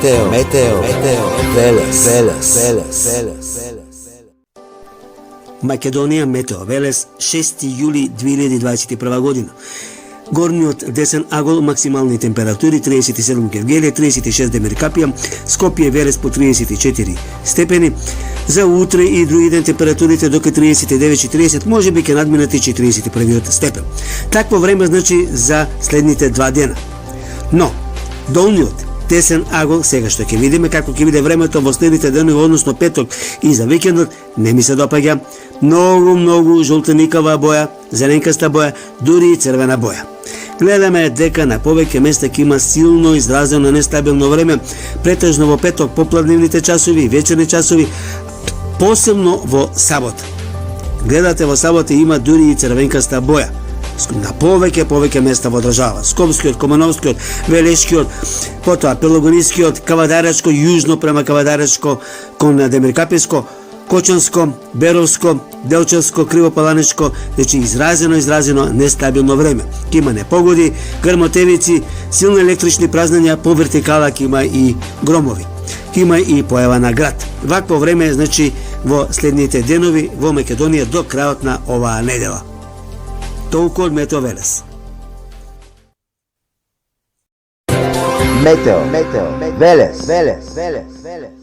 Метео, Велес. Македонија Метео Велес, 6 јули 2021 година. Горниот десен агол, максимални температури 37 Гевгелија, 36 Демиркапија, Скопје Велес по 34 степени. За утре и други ден температурите до 39-40, може би ќе надминат и 41 степен. Такво време значи за следните 2 дена. Но, долниот десен агол, сега што ќе видиме како ќе биде времето во следните денови, односно петок и за викендот, не ми се допаѓа. Многу жолтеникава боја, зеленкаста боја, дури и црвена боја. Гледаме дека на повеќе места ќе има силно изразено нестабилно време, претежно во петок, попладневните часови и вечерни часови, посебно во сабота. Гледате, во сабота има дури и црвенкаста боја на повеќе места во држава. Скопскиот, Комановскиот, Велешкиот, потоа Пелагонискиот, Кавадарачко, јужно према Кавадарачко, кон Демиркаписко, Кочанско, Беровско, Делчевско, Кривопаланичко, значи изразено нестабилно време. Ке има непогоди, грмотевици, силни електрични празнења, по вертикала ке има и громови. Ке има и појава на град. Вакво време значи во следните денови во Македонија до крајот на оваа недела. Толку од Метео Велес. Метео, Велес.